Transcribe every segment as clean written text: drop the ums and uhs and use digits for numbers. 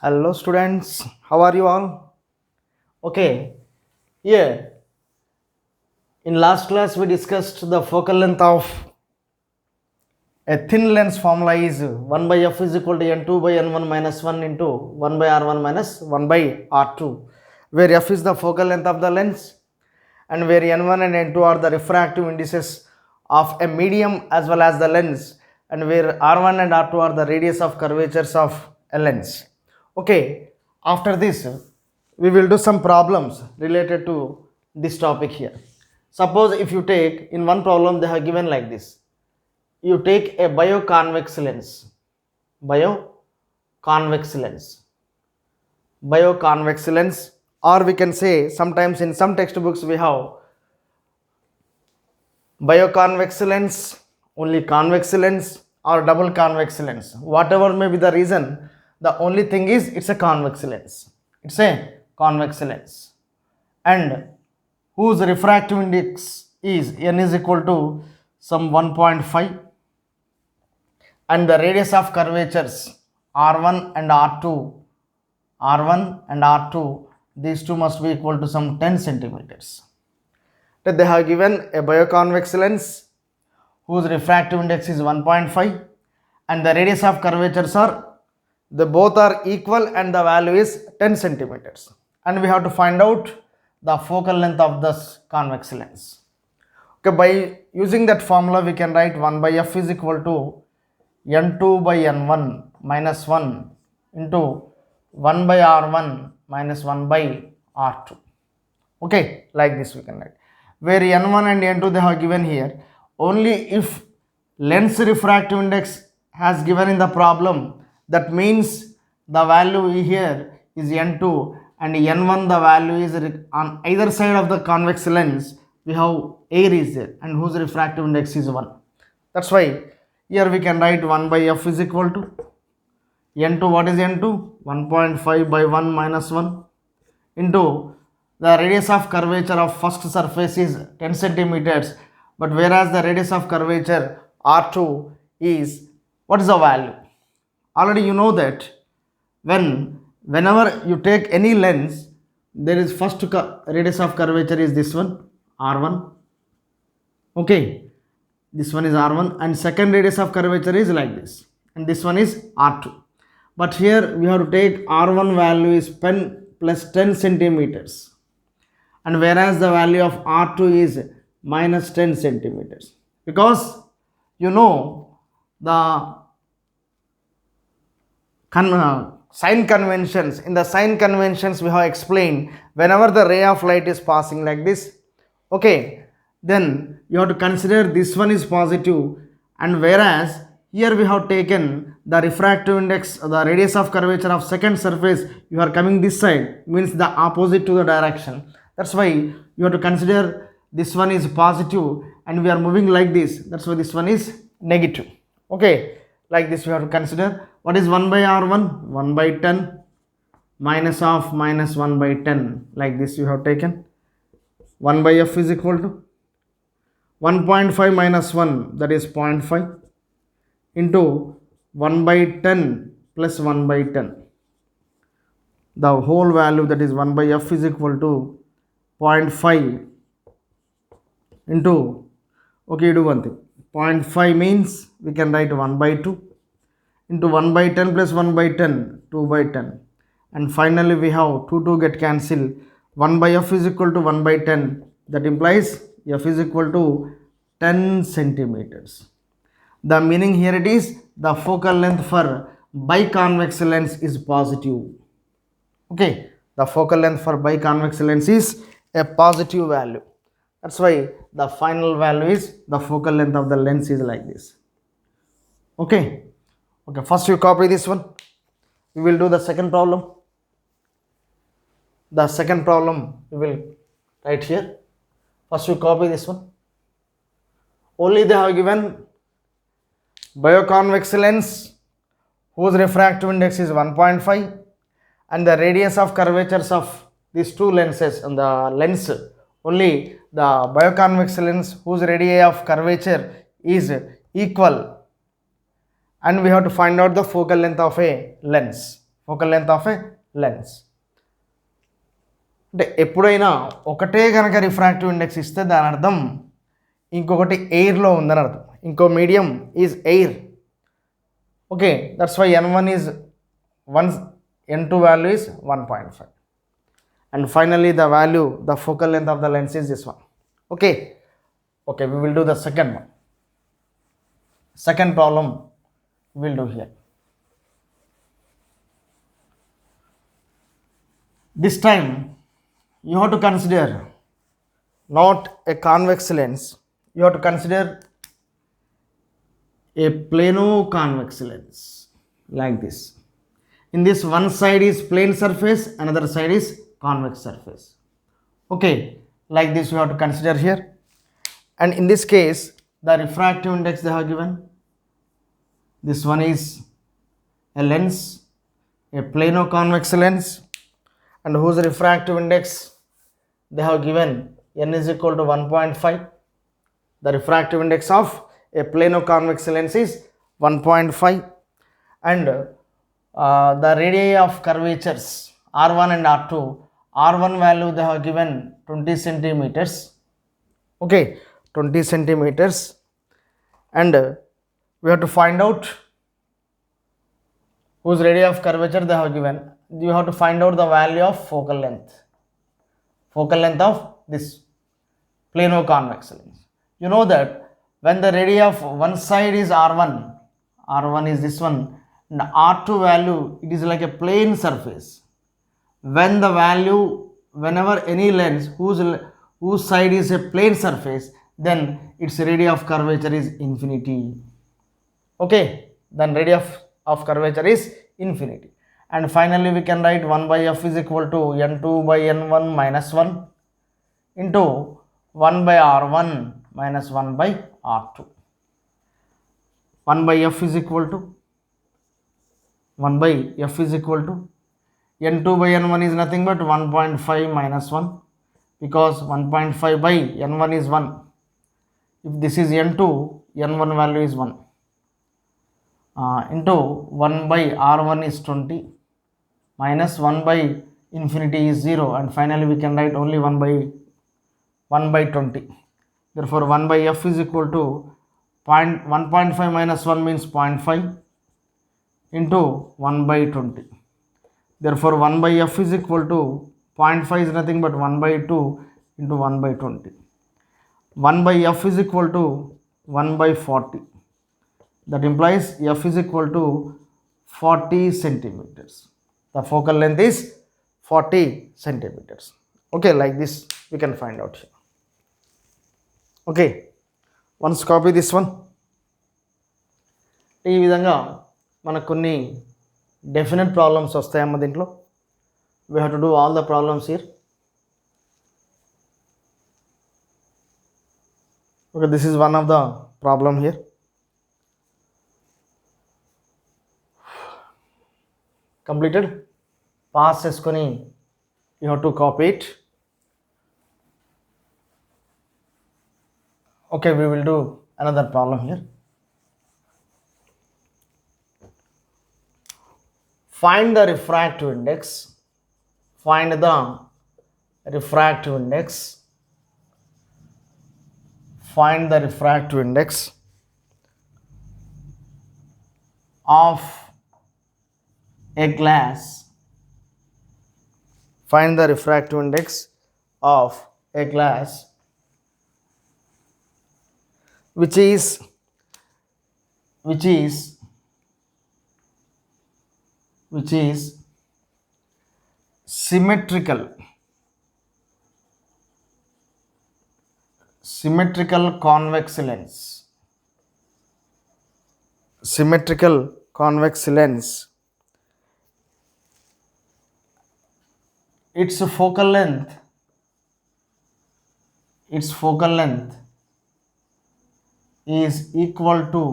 Hello students, how are you all? Okay, here in last class we discussed the focal length of a thin lens formula is 1 by f is equal to n2 by n1 minus 1 into 1 by r1 minus 1 by r2, where f is the focal length of the lens and where n1 and n2 are the refractive indices of a medium as well as the lens, and where r1 and r2 are the radius of curvatures of a lens. Okay, after this we will do some problems related to this topic here. Suppose if you take in one problem they have given like this: you take a bioconvex lens, bioconvex lens, or we can say sometimes in some textbooks we have bioconvex lens, only convex lens, or double convex lens. Whatever may be the reason, the only thing is it's a convex lens, it's a convex lens, and whose refractive index is n is equal to some 1.5, and the radius of curvatures r1 and r2, these two must be equal to some 10 centimeters. That they have given a bioconvex lens whose refractive index is 1.5 and the radius of curvatures are, the both are equal and the value is 10 centimeters, and we have to find out the focal length of this convex lens. Okay, by using that formula we can write 1 by f is equal to n2 by n1 minus 1 into 1 by r1 minus 1 by r2. Okay, like this we can write, where n1 and n2 they have given here. Only if lens refractive index has given in the problem, that means the value here is n2 and n1 the value is on either side of the convex lens we have air is there and whose refractive index is 1. That's why here we can write 1 by f is equal to n2. What is n2? 1.5 by 1 minus 1 into the radius of curvature of first surface is 10 centimeters, but whereas the radius of curvature r2 is, what is the value? Already you know that whenever you take any lens, there is first radius of curvature is this one, r1. Okay, this one is r1, and second radius of curvature is like this, and this one is r2. But here we have to take r1 value is 10 plus 10 centimeters, and whereas the value of r2 is minus 10 centimeters, because you know the sign conventions. In the sign conventions we have explained, whenever the ray of light is passing like this, okay, then you have to consider this one is positive, and whereas here we have taken the refractive index, the radius of curvature of second surface, you are coming this side, means the opposite to the direction. That's why you have to consider this one is positive and we are moving like this, that's why this one is negative. Okay, like this we have to consider. What is 1 by r1? 1 by 10 minus of minus 1 by 10, like this you have taken. 1 by f is equal to 1.5 minus 1, that is 0.5, into 1 by 10 plus 1 by 10, the whole value, that is 1 by f is equal to 0.5 into, okay, do one thing, 0.5 means we can write 1 by 2 into 1 by 10 plus 1 by 10, 2 by 10, and finally we have 2 get cancelled. 1 by f is equal to 1 by 10, that implies f is equal to 10 centimeters. The meaning here it is, the focal length for biconvex lens is positive. Okay, the focal length for biconvex lens is a positive value. That's why the final value is, the focal length of the lens is like this. Okay, first you copy this one. We will do the second problem. The second problem we will write here. First you copy this one. Only they have given bioconvex lens whose refractive index is 1.5 and the radius of curvatures of these two lenses, and the lens, only the bioconvex lens whose radii of curvature is equal, and we have to find out the focal length of a lens. Focal length of A lens. అంటే ఎప్పుడైనా ఒకటే కనుక refractive index ఇస్తే దాని అర్థం ఇంకొకటి ఎయిర్లో ఉందని అర్థం, ఇంకో medium is air. Okay, that's why n1 is 1, n2 value is 1.5, and finally the value, the focal length of the lens is this one. Okay, we will do the second one. Second problem we will do here. This time you have to consider not a convex lens, you have to consider a plano convex lens like this. In this, one side is plane surface, another side is convex surface. Okay, like this you have to consider here. And in this case, the refractive index they have given, this one is a lens, a plano convex lens, and whose refractive index they have given n is equal to 1.5. The refractive index of a plano convex lens is 1.5, and the radii of curvatures R1 and R2, R1 value they have given 20 centimeters. Okay, 20 centimeters, and we have to find out whose radii of curvature they have given. You have to find out the value of focal length of this plano convex lens. You know that when the radii of one side is R1 is this one, and R2 value, it is like a plane surface. When the value, whenever any lens whose side is a plane surface, then its radii of curvature is infinity. Okay, then radii of curvature is infinity. And finally we can write 1 by f is equal to n2 by n1 minus 1 into 1 by r1 minus 1 by r2. 1 by f is equal to n2 by n1 is nothing but 1.5 minus 1, because 1.5 by n1 is 1. If this is n2, n1 value is 1, into 1 by r1 is 20 minus 1 by infinity is 0, and finally we can write only 1 by 20. Therefore 1 by f is equal to 1.5 minus 1 means 0.5 into 1 by 20. Therefore 1 by f is equal to 0.5 is nothing but 1 by 2 into 1 by 20. 1 by f is equal to 1 by 40. That implies f is equal to 40 centimeters. The focal length is 40 centimeters. Okay, like this we can find out here. Okay, once copy this one. ఈ విధంగా మనకు కొన్ని definite problems వస్తాయమ్మ దీంట్లో. We have to do all the problems here. Okay, this is one of the problem here. Completed. Pass చేసుకొని you have to copy it. Okay, we will do another problem here. Find the refractive index. Find the refractive index. Find the refractive index of a glass. Find the refractive index of a glass which is symmetrical convex lens. Symmetrical convex lens. Its focal length is equal to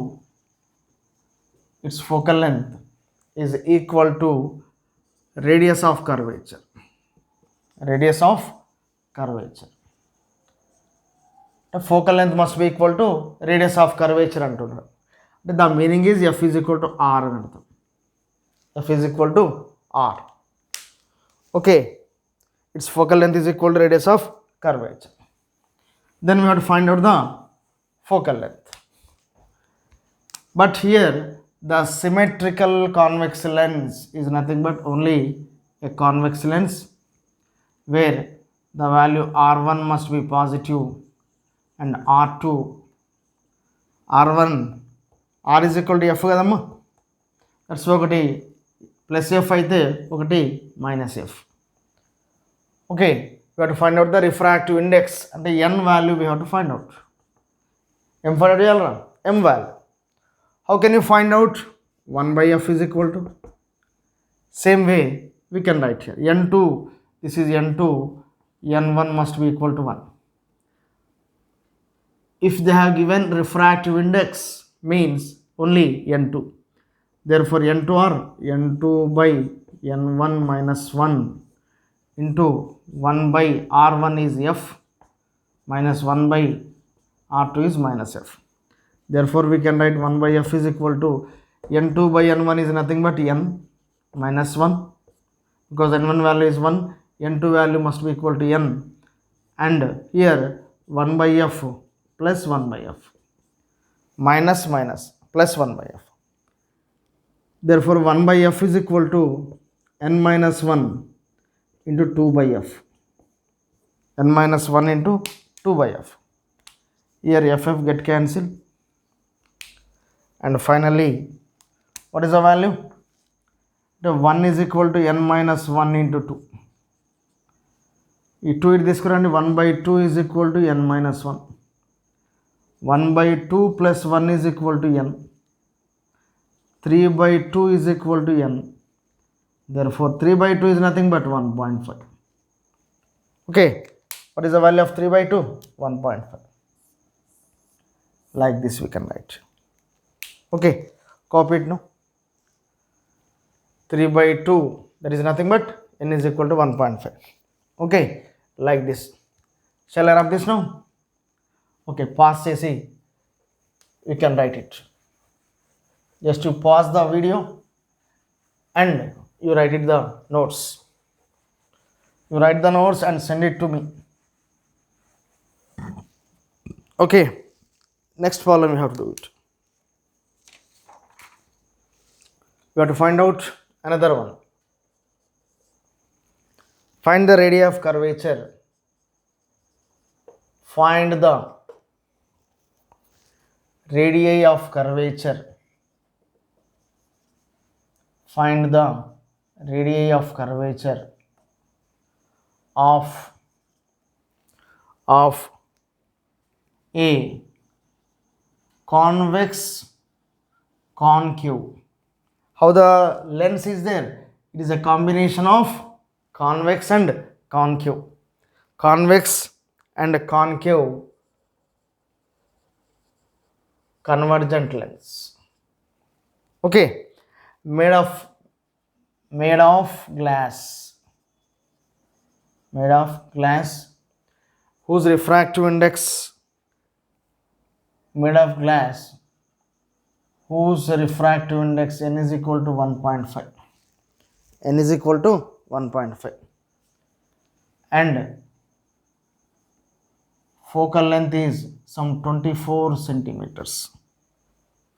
radius of curvature. Focal length must be equal to radius of curvature అంటున్నారు. The meaning is f is equal to r అని అర్థం. f is equal to r. Okay, its focal length is equal to radius of curvature. Then we have to find out the focal length. But here the symmetrical convex lens is nothing but only a convex lens where the value r1 must be positive and r2, r1, r is equal to f kadamma, that's ఒకటి plus F అయితే ఒకటి minus F. Okay, we have to find out the refractive index అంటే n value we have to find out. m find out చేయాలరా, m value. How can you find out? 1 by f is equal to, same way we can write here n2, this is n2, n1 must be equal to 1. If they have given refractive index means only n2, therefore n2 are n2 by n1 minus 1 into 1 by r1 is f minus 1 by r2 is minus f. Therefore we can write 1 by f is equal to n2 by n1 is nothing but n minus 1, because n1 value is 1, n2 value must be equal to n, and here 1 by f plus 1 by f minus minus plus 1 by f. Therefore 1 by f is equal to n minus 1 into 2 by f, n minus 1 into 2 by f. Here ff get cancelled, and finally what is the value? The 1 is equal to n minus 1 into 2. ఈ 2 ఇటు తీసుకురండి, 1 by 2 is equal to n minus 1. 1 by 2 plus 1 is equal to n. 3 by 2 is equal to n. Therefore 3 by 2 is nothing but 1.5. Okay, what is the value of 3 by 2? 1.5. Like this we can write. Okay, copy it now. 3 by 2, that is nothing but n is equal to 1.5. Okay, like this. Shall I rub this now? Okay, pause chesi we can write it. Just you pause the video and you write it the notes. You write the notes and send it to me. Okay, next problem you have to do it. We have to find out another one. Find the radii of curvature. Find the radii of curvature. Find the radii of curvature of a convex concave. How the lens is there? It is a combination of convex and concave. Convex and concave convergent lens. Okay, made of glass, whose refractive index, made of glass whose refractive index n is equal to 1.5. n is equal to 1.5 and focal length is some 24 centimeters.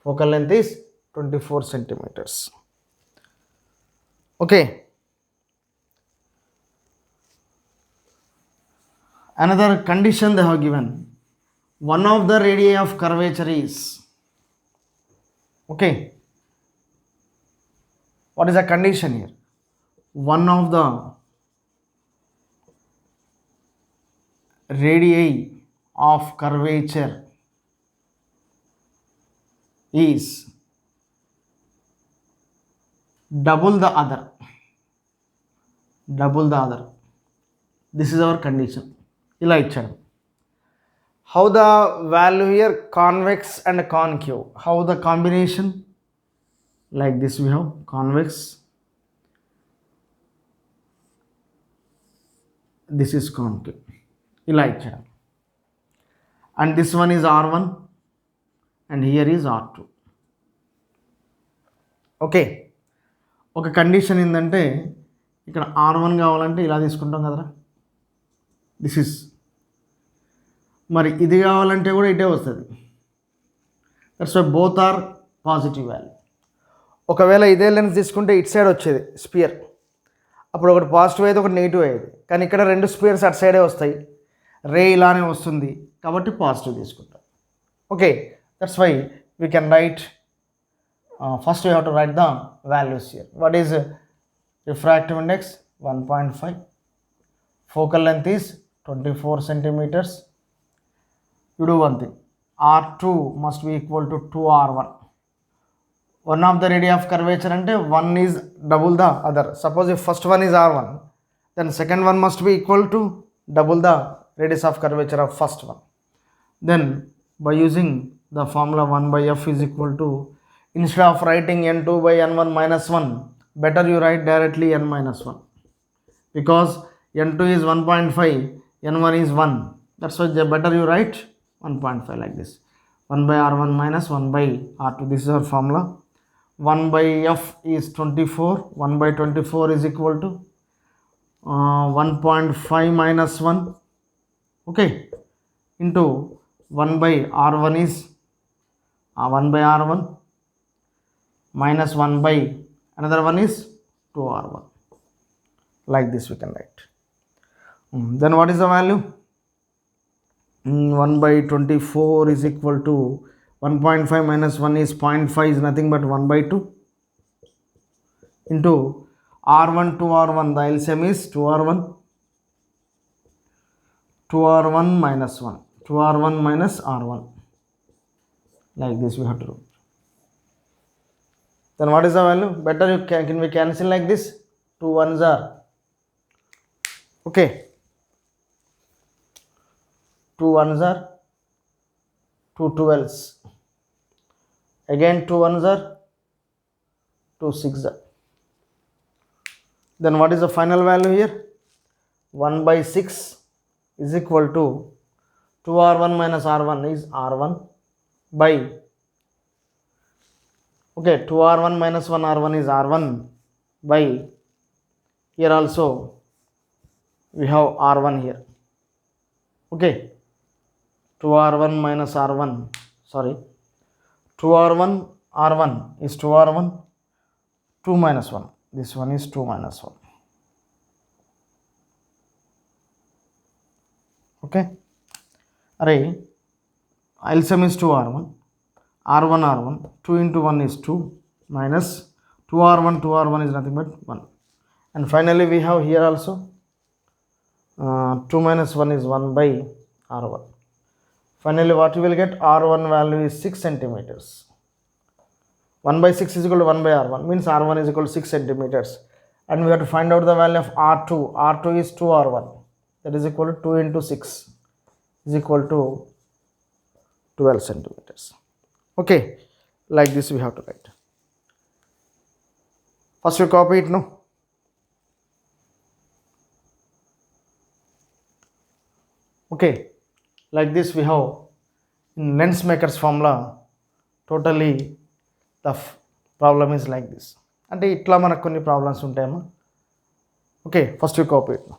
Focal length is 24 centimeters. Okay, another condition they have given. One of the radii of curvature is, okay, what is the condition here? One of the radii of curvature is double the other. This is our condition. ఇలా ఇచ్చాడు. How the value here? Convex and concave. How the combination? Like this we have convex, this is concave. ఇలా ఇచ్చాడు. And this one is R1 and here is R2. Okay, ఒక condition ఏంటంటే ఇక్కడ R1 కావాలంటే ఇలా తీసుకుంటాం కదరా, దిస్ ఇస్. మరి ఇది కావాలంటే కూడా ఇటే వస్తుంది. That's why both are positive value. ఒకవేళ ఇదే లెన్స్ తీసుకుంటే ఇటు సైడ్ వచ్చేది స్పియర్, అప్పుడు ఒకటి పాజిటివ్ అయితే ఒకటి నెగిటివ్ అయ్యేది. కానీ ఇక్కడ రెండు స్పియర్స్ అటు సైడే వస్తాయి, రే ఇలానే వస్తుంది కాబట్టి పాజిటివ్ తీసుకుంటాం. Okay, that's why we can write first we have to write the values here. What is refractive index 1.5, focal length is 24 centimeters. You do one thing, R2 must be equal to 2R1. One of the radii of curvature ante one is double the other. Suppose if first one is R1, then second one must be equal to double the radius of curvature of first one. Then by using the formula 1 by f is equal to, instead of writing n2 by n1 minus 1, better you write directly n minus 1, because n2 is 1.5, n1 is 1. That's why better you write 1.5 like this. 1 by r1 minus 1 by r2. This is our formula. 1 by f is 24. 1 by 24 is equal to 1.5 minus 1. Okay. Into 1 by r1 is 1 by r1 minus 1 by another one is 2r1. Like this we can write. Then what is the value? 1 by 24 is equal to 1.5 minus 1 is 0.5 is nothing but 1 by 2 into r1 to r1, the LCM is 2r1, 2r1 minus 1, 2r1 minus r1. Like this we have to do. Then what is the value? Better you can we cancel like this? 2 ones are. Okay. 2 ones are, 2 12s. Again 2 ones are, 2 6s are. Then what is the final value here? 1 by 6 is equal to 2r1 minus r1 is r1 by, okay, 2r1 minus 1 r1 is r1 by, here also we have r1 here. Okay, 2r1 minus r1, sorry, 2r1 r1 is 2r1, 2 minus 1, this one is 2 minus 1. Okay, array LCM is 2r1, r1 r1, 2 into 1 is 2 minus 2r1 is nothing but 1. And finally we have here also 2 minus 1 is 1 by r1. Finally what you will get? R1 value is 6 centimeters. 1 by 6 is equal to 1 by r1, means r1 is equal to 6 centimeters. And we have to find out the value of r2. R2 is 2r1, that is equal to 2 into 6 is equal to 12 centimeters. Okay, like this we have to write. First you copy it, no? Okay, like this we have in lens maker's formula. Totally the problem is like this. అంటే ఇట్లా మనకు కొన్ని problems ఉంటాయమ్మా. Okay, first you copy it.